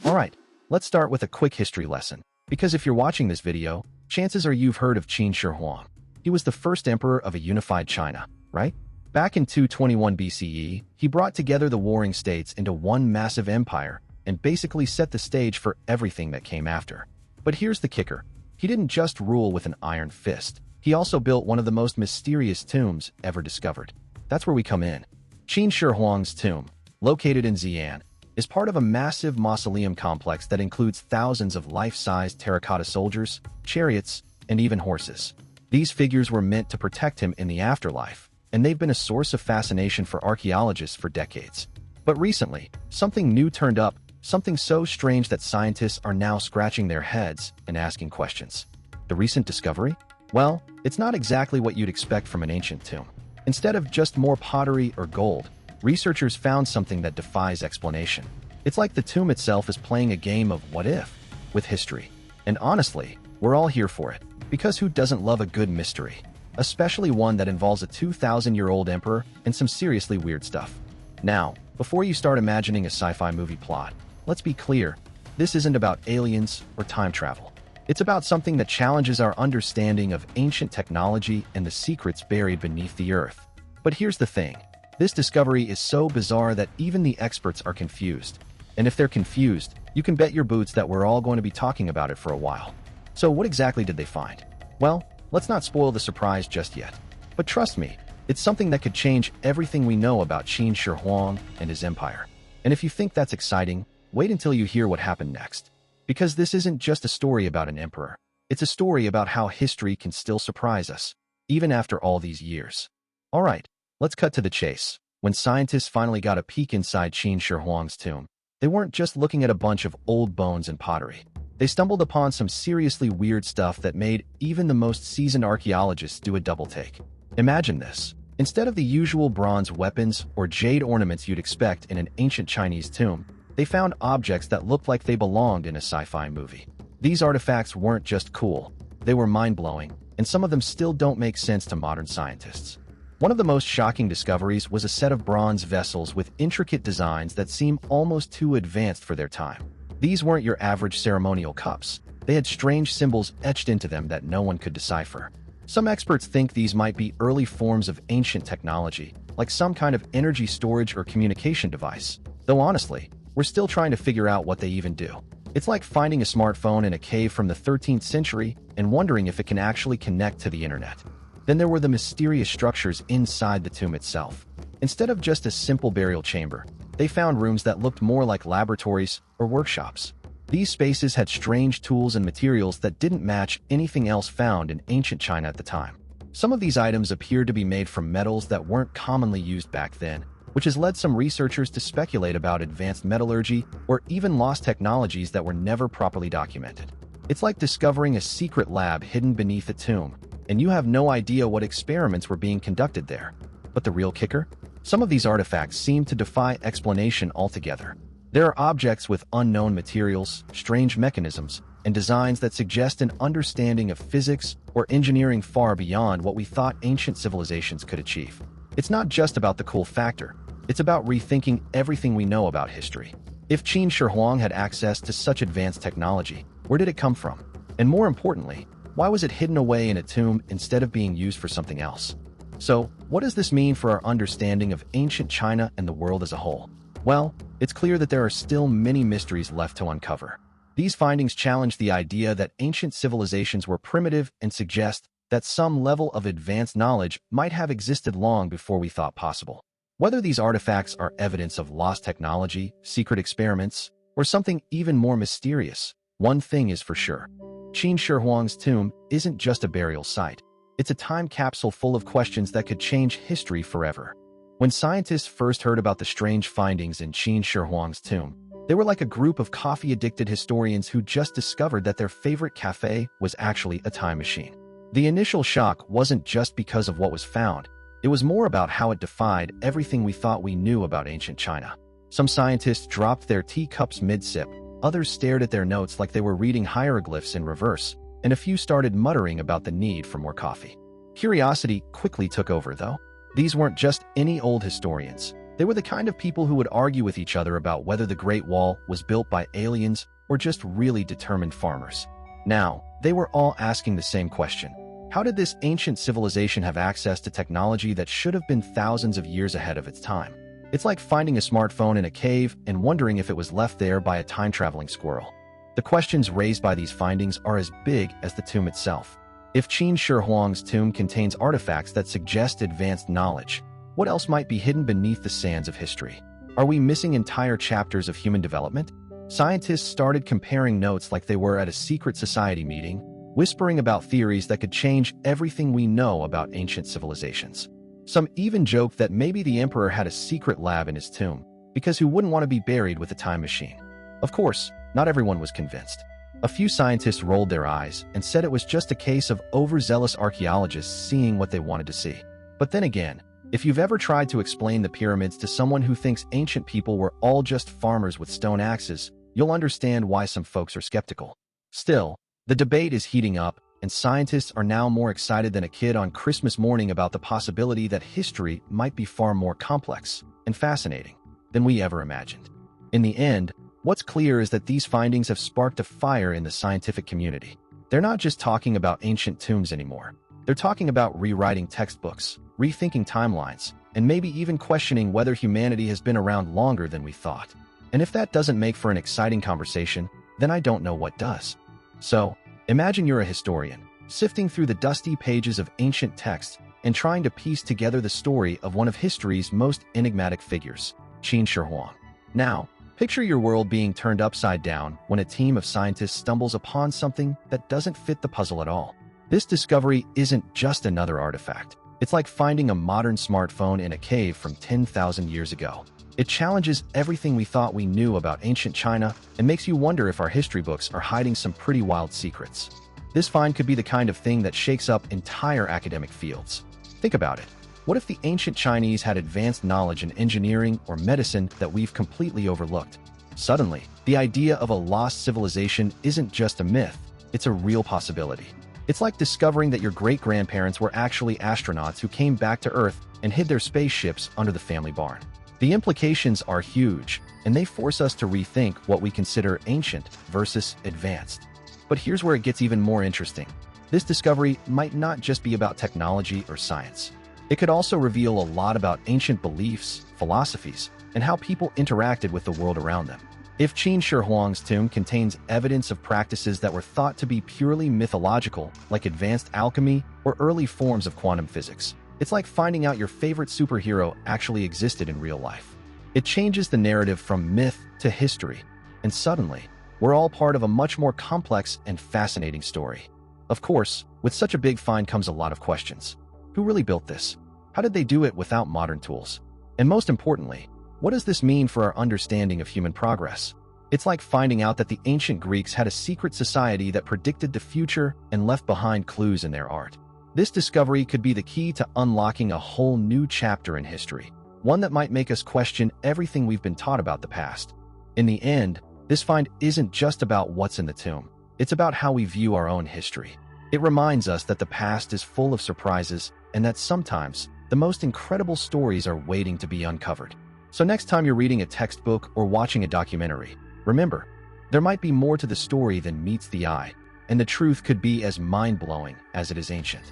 Alright, let's start with a quick history lesson, because if you're watching this video, chances are you've heard of Qin Shi Huang. He was the first emperor of a unified China, right? Back in 221 BCE, he brought together the warring states into one massive empire and basically set the stage for everything that came after. But here's the kicker. He didn't just rule with an iron fist. He also built one of the most mysterious tombs ever discovered. That's where we come in. Qin Shi Huang's tomb, located in Xi'an, is part of a massive mausoleum complex that includes thousands of life-sized terracotta soldiers, chariots, and even horses. These figures were meant to protect him in the afterlife, and they've been a source of fascination for archaeologists for decades. But recently, something new turned up, something so strange that scientists are now scratching their heads and asking questions. The recent discovery? Well, it's not exactly what you'd expect from an ancient tomb. Instead of just more pottery or gold, researchers found something that defies explanation. It's like the tomb itself is playing a game of what if with history. And honestly, we're all here for it, because who doesn't love a good mystery? Especially one that involves a 2,000-year-old emperor and some seriously weird stuff. Now, before you start imagining a sci-fi movie plot, let's be clear, this isn't about aliens or time travel. It's about something that challenges our understanding of ancient technology and the secrets buried beneath the earth. But here's the thing. This discovery is so bizarre that even the experts are confused. And if they're confused, you can bet your boots that we're all going to be talking about it for a while. So what exactly did they find? Well, let's not spoil the surprise just yet. But trust me, it's something that could change everything we know about Qin Shi Huang and his empire. And if you think that's exciting, wait until you hear what happened next. Because this isn't just a story about an emperor. It's a story about how history can still surprise us, even after all these years. Alright, let's cut to the chase. When scientists finally got a peek inside Qin Shi Huang's tomb, they weren't just looking at a bunch of old bones and pottery. They stumbled upon some seriously weird stuff that made even the most seasoned archaeologists do a double take. Imagine this. Instead of the usual bronze weapons or jade ornaments you'd expect in an ancient Chinese tomb, they found objects that looked like they belonged in a sci-fi movie. These artifacts weren't just cool, they were mind-blowing, and some of them still don't make sense to modern scientists. One of the most shocking discoveries was a set of bronze vessels with intricate designs that seem almost too advanced for their time. These weren't your average ceremonial cups. They had strange symbols etched into them that no one could decipher. Some experts think these might be early forms of ancient technology, like some kind of energy storage or communication device. Though honestly, we're still trying to figure out what they even do. It's like finding a smartphone in a cave from the 13th century and wondering if it can actually connect to the internet. Then there were the mysterious structures inside the tomb itself. Instead of just a simple burial chamber, they found rooms that looked more like laboratories or workshops. These spaces had strange tools and materials that didn't match anything else found in ancient China at the time. Some of these items appeared to be made from metals that weren't commonly used back then, which has led some researchers to speculate about advanced metallurgy or even lost technologies that were never properly documented. It's like discovering a secret lab hidden beneath a tomb, and you have no idea what experiments were being conducted there. But the real kicker? Some of these artifacts seem to defy explanation altogether. There are objects with unknown materials, strange mechanisms, and designs that suggest an understanding of physics or engineering far beyond what we thought ancient civilizations could achieve. It's not just about the cool factor. It's about rethinking everything we know about history. If Qin Shi Huang had access to such advanced technology, where did it come from? And more importantly, why was it hidden away in a tomb instead of being used for something else? So, what does this mean for our understanding of ancient China and the world as a whole? Well, it's clear that there are still many mysteries left to uncover. These findings challenge the idea that ancient civilizations were primitive and suggest that some level of advanced knowledge might have existed long before we thought possible. Whether these artifacts are evidence of lost technology, secret experiments, or something even more mysterious, one thing is for sure. Qin Shi Huang's tomb isn't just a burial site. It's a time capsule full of questions that could change history forever. When scientists first heard about the strange findings in Qin Shi Huang's tomb, they were like a group of coffee-addicted historians who just discovered that their favorite cafe was actually a time machine. The initial shock wasn't just because of what was found. It was more about how it defied everything we thought we knew about ancient China. Some scientists dropped their teacups mid-sip, others stared at their notes like they were reading hieroglyphs in reverse, and a few started muttering about the need for more coffee. Curiosity quickly took over, though. These weren't just any old historians. They were the kind of people who would argue with each other about whether the Great Wall was built by aliens or just really determined farmers. Now, they were all asking the same question. How did this ancient civilization have access to technology that should have been thousands of years ahead of its time? It's like finding a smartphone in a cave and wondering if it was left there by a time-traveling squirrel. The questions raised by these findings are as big as the tomb itself. If Qin Shi Huang's tomb contains artifacts that suggest advanced knowledge, what else might be hidden beneath the sands of history? Are we missing entire chapters of human development? Scientists started comparing notes like they were at a secret society meeting, whispering about theories that could change everything we know about ancient civilizations. Some even joked that maybe the emperor had a secret lab in his tomb, because who wouldn't want to be buried with a time machine? Of course, not everyone was convinced. A few scientists rolled their eyes and said it was just a case of overzealous archaeologists seeing what they wanted to see. But then again, if you've ever tried to explain the pyramids to someone who thinks ancient people were all just farmers with stone axes, you'll understand why some folks are skeptical. Still, the debate is heating up, and scientists are now more excited than a kid on Christmas morning about the possibility that history might be far more complex and fascinating than we ever imagined. In the end, what's clear is that these findings have sparked a fire in the scientific community. They're not just talking about ancient tombs anymore. They're talking about rewriting textbooks, rethinking timelines, and maybe even questioning whether humanity has been around longer than we thought. And if that doesn't make for an exciting conversation, then I don't know what does. So, imagine you're a historian, sifting through the dusty pages of ancient texts and trying to piece together the story of one of history's most enigmatic figures, Qin Shi Huang. Now, picture your world being turned upside down when a team of scientists stumbles upon something that doesn't fit the puzzle at all. This discovery isn't just another artifact. It's like finding a modern smartphone in a cave from 10,000 years ago. It challenges everything we thought we knew about ancient China and makes you wonder if our history books are hiding some pretty wild secrets. This find could be the kind of thing that shakes up entire academic fields. Think about it. What if the ancient Chinese had advanced knowledge in engineering or medicine that we've completely overlooked? Suddenly, the idea of a lost civilization isn't just a myth, it's a real possibility. It's like discovering that your great-grandparents were actually astronauts who came back to Earth and hid their spaceships under the family barn. The implications are huge, and they force us to rethink what we consider ancient versus advanced. But here's where it gets even more interesting. This discovery might not just be about technology or science. It could also reveal a lot about ancient beliefs, philosophies, and how people interacted with the world around them. If Qin Shi Huang's tomb contains evidence of practices that were thought to be purely mythological, like advanced alchemy or early forms of quantum physics, it's like finding out your favorite superhero actually existed in real life. It changes the narrative from myth to history, and suddenly, we're all part of a much more complex and fascinating story. Of course, with such a big find comes a lot of questions. Who really built this? How did they do it without modern tools? And most importantly, what does this mean for our understanding of human progress? It's like finding out that the ancient Greeks had a secret society that predicted the future and left behind clues in their art. This discovery could be the key to unlocking a whole new chapter in history, one that might make us question everything we've been taught about the past. In the end, this find isn't just about what's in the tomb. It's about how we view our own history. It reminds us that the past is full of surprises and that sometimes the most incredible stories are waiting to be uncovered. So next time you're reading a textbook or watching a documentary, remember, there might be more to the story than meets the eye, and the truth could be as mind-blowing as it is ancient.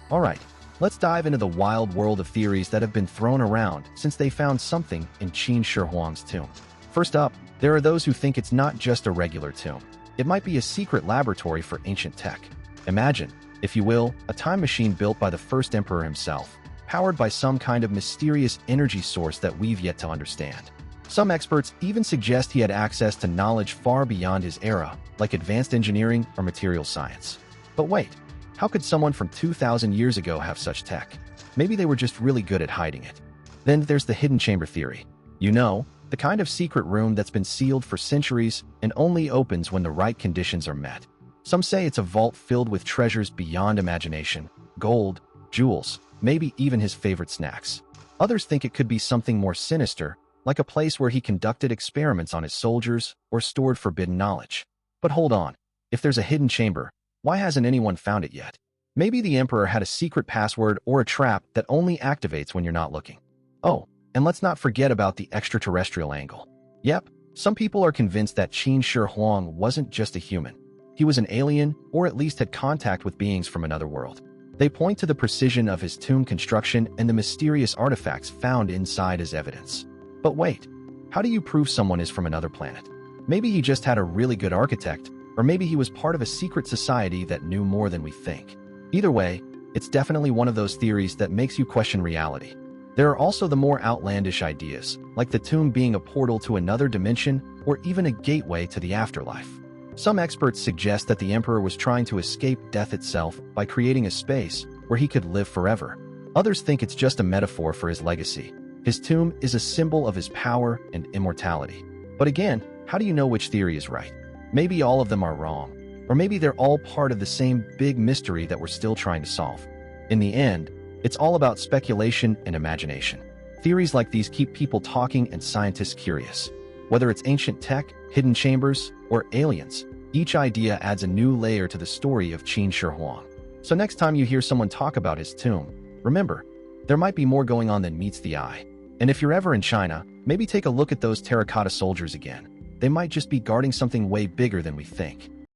All right, let's dive into the wild world of theories that have been thrown around since they found something in Qin Shi Huang's tomb. First up, there are those who think it's not just a regular tomb. It might be a secret laboratory for ancient tech. Imagine, if you will, a time machine built by the first emperor himself, powered by some kind of mysterious energy source that we've yet to understand. Some experts even suggest he had access to knowledge far beyond his era, like advanced engineering or material science. But wait, how could someone from 2,000 years ago have such tech? Maybe they were just really good at hiding it. Then there's the hidden chamber theory. You know, the kind of secret room that's been sealed for centuries and only opens when the right conditions are met. Some say it's a vault filled with treasures beyond imagination, gold, jewels, maybe even his favorite snacks. Others think it could be something more sinister, like a place where he conducted experiments on his soldiers or stored forbidden knowledge. But hold on, if there's a hidden chamber, why hasn't anyone found it yet? Maybe the emperor had a secret password or a trap that only activates when you're not looking. Oh, And let's not forget about the extraterrestrial angle. Yep, some people are convinced that Qin Shi Huang wasn't just a human. He was an alien, or at least had contact with beings from another world. They point to the precision of his tomb construction and the mysterious artifacts found inside as evidence. But wait, how do you prove someone is from another planet? Maybe he just had a really good architect, or maybe he was part of a secret society that knew more than we think. Either way, it's definitely one of those theories that makes you question reality. There are also the more outlandish ideas, like the tomb being a portal to another dimension or even a gateway to the afterlife. Some experts suggest that the emperor was trying to escape death itself by creating a space where he could live forever. Others think it's just a metaphor for his legacy. His tomb is a symbol of his power and immortality. But again, how do you know which theory is right? Maybe all of them are wrong, or maybe they're all part of the same big mystery that we're still trying to solve. In the end, it's all about speculation and imagination. Theories like these keep people talking and scientists curious. Whether it's ancient tech, hidden chambers, or aliens, each idea adds a new layer to the story of Qin Shi Huang. So next time you hear someone talk about his tomb, remember, there might be more going on than meets the eye. And if you're ever in China, maybe take a look at those terracotta soldiers again. They might just be guarding something way bigger than we think.